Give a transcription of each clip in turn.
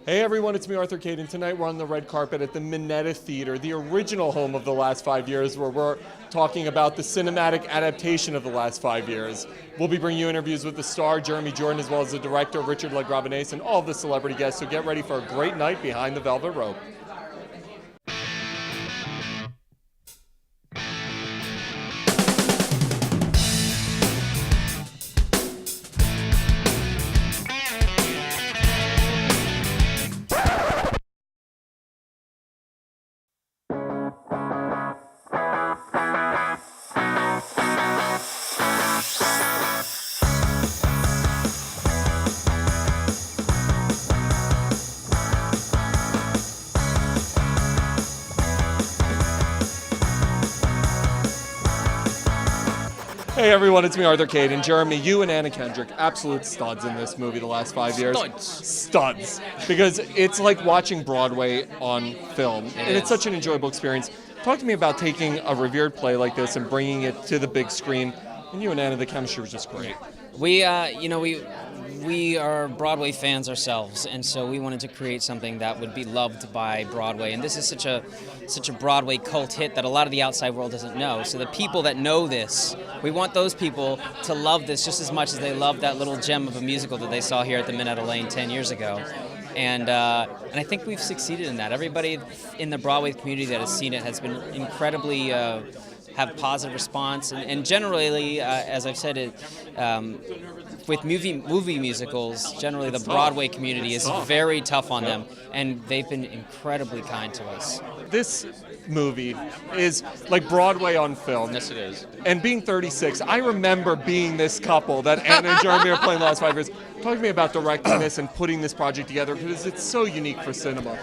Hey everyone, it's me, Arthur Kade, and tonight we're on the red carpet at the Minetta Theater, the original home of the last 5 years, where we're talking about the cinematic adaptation of the last 5 years. We'll be bringing you interviews with the star, Jeremy Jordan, as well as the director, Richard LaGravenes, and all of the celebrity guests, so get ready for a great night behind the velvet rope. Hey everyone, it's me, Arthur Kade, and Jeremy, you and Anna Kendrick, absolute studs in this movie the last 5 years. Studs. Because it's like watching Broadway on film, and it's such an enjoyable experience. Talk to me about taking a revered play like this and bringing it to the big screen. And you and Anna, the chemistry was just great. We are Broadway fans ourselves, and so we wanted to create something that would be loved by Broadway. And this is such a Broadway cult hit that a lot of the outside world doesn't know. So the people that know this, we want those people to love this just as much as they love that little gem of a musical that they saw here at the Minetta Lane 10 years ago. And I think we've succeeded in that. Everybody in the Broadway community that has seen it has been incredibly have positive response, and generally, as I've said, with movie musicals, generally the Broadway community is very tough on them, and they've been incredibly kind to us. This movie is like Broadway on film. Yes, it is. And being 36, I remember being this couple that Anna and Jeremy are playing the last 5 years. Talk to me about directing this and putting this project together, because it's so unique for cinema.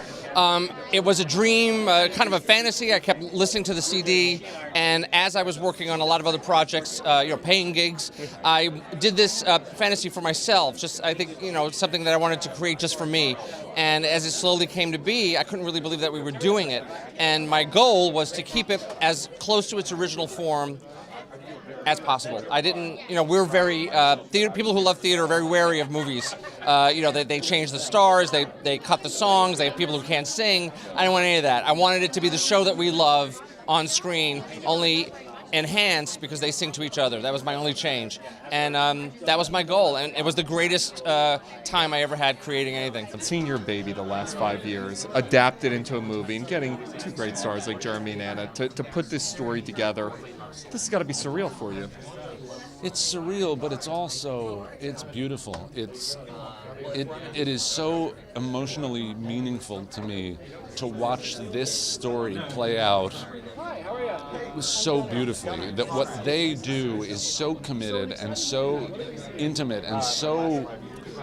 It was a dream, kind of a fantasy. I kept listening to the CD, and as I was working on a lot of other projects, paying gigs, I did this fantasy for myself. Just, I think, something that I wanted to create just for me. And as it slowly came to be, I couldn't really believe that we were doing it. And my goal was to keep it as close to its original form as possible. I didn't, we're very, people who love theater are very wary of movies. They change the stars, they cut the songs, they have people who can't sing. I didn't want any of that. I wanted it to be the show that we love on screen, only enhanced because they sing to each other. That was my only change. And that was my goal. And it was the greatest time I ever had creating anything. Seeing your baby the last 5 years, adapted into a movie, and getting two great stars like Jeremy and Anna to put this story together, this has got to be surreal for you. It's surreal, but it's beautiful. It is so emotionally meaningful to me to watch this story play out so beautifully. That what they do is so committed and so intimate and so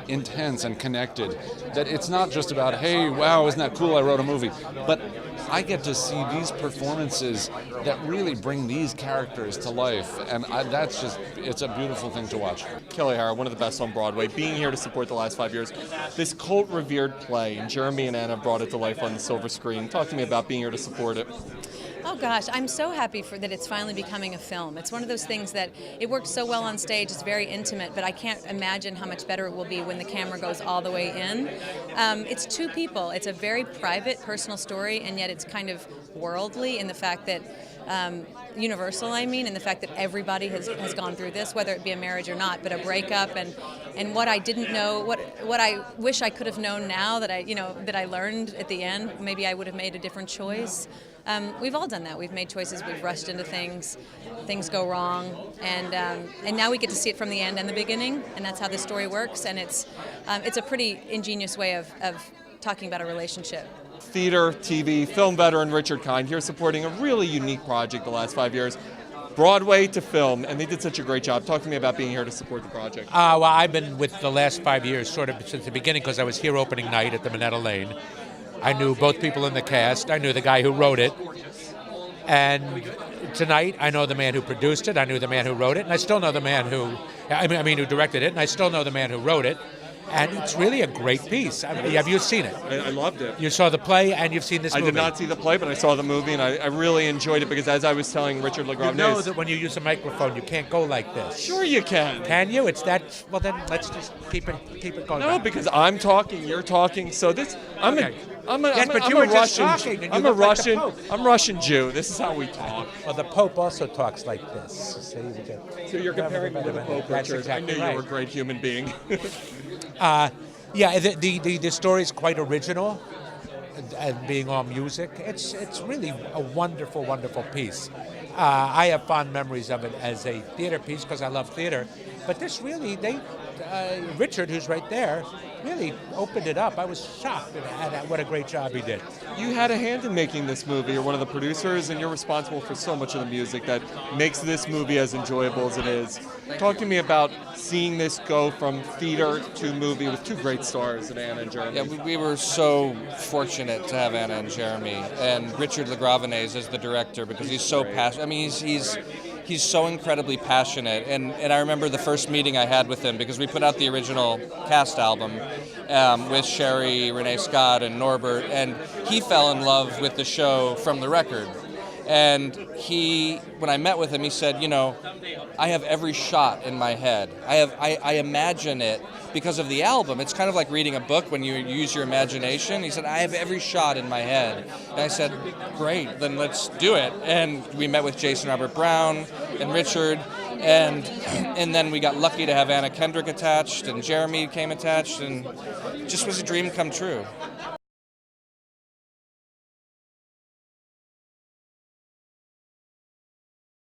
intense and connected that it's not just about, hey, wow, isn't that cool, I wrote a movie, but I get to see these performances that really bring these characters to life, and it's a beautiful thing to watch. Kelly Hara, one of the best on Broadway, being here to support the last 5 years. This cult revered play, and Jeremy and Anna brought it to life on the silver screen. Talk to me about being here to support it. Oh gosh, I'm so happy that it's finally becoming a film. It's one of those things that it works so well on stage, it's very intimate, but I can't imagine how much better it will be when the camera goes all the way in. It's two people. It's a very private, personal story, and yet it's kind of worldly in the fact that universal, in the fact that everybody has gone through this, whether it be a marriage or not, but a breakup, and what I didn't know, what I wish I could have known now that I learned at the end. Maybe I would have made a different choice. We've all done that. We've made choices. We've rushed into things go wrong, and now we get to see it from the end and the beginning, and that's how the story works. And it's a pretty ingenious way of talking about a relationship. Theater, TV, film veteran Richard Kind here supporting a really unique project the last 5 years. Broadway to film, and they did such a great job. Talk to me about being here to support the project. Well, I've been with the last 5 years sort of since the beginning because I was here opening night at the Minetta Lane. I knew both people in the cast. I knew the guy who wrote it. And tonight, I know the man who produced it. I knew the man who wrote it. And I still know the man who directed it. And I still know the man who wrote it. And it's really a great piece. I mean, have you seen it? I loved it. You saw the play and you've seen this movie. I did not see the play, but I saw the movie, and I really enjoyed it because, as I was telling Richard LaGravenes... You know that when you use a microphone, you can't go like this. Sure you can. Can you? It's that... Well, then let's just keep it going. No, because I'm talking, you're talking, so this... I'm a Russian. I'm a Russian. I'm Russian Jew. This is how we talk. Well, the Pope also talks like this. So you're comparing me to the Pope, Richard. Exactly I knew you were a great human being. Yeah, the story is quite original, and being all music, it's really a wonderful, wonderful piece. I have fond memories of it as a theater piece because I love theater, but this really, Richard, who's right there, really opened it up. I was shocked at what a great job he did. You had a hand in making this movie. You're one of the producers, and you're responsible for so much of the music that makes this movie as enjoyable as it is. Talk to me about seeing this go from theater to movie with two great stars in Anna and Jeremy. Yeah, we were so fortunate to have Anna and Jeremy, and Richard LaGravenes as the director, because he's so passionate. I mean, he's so incredibly passionate, and I remember the first meeting I had with him, because we put out the original cast album with Sherry, Renee Scott, and Norbert, and he fell in love with the show from the record. And when I met with him, he said, you know, I have every shot in my head. I imagine it because of the album. It's kind of like reading a book when you use your imagination. He said, I have every shot in my head. And I said, great, then let's do it. And we met with Jason Robert Brown and Richard, and then we got lucky to have Anna Kendrick attached, and Jeremy came attached, and it just was a dream come true.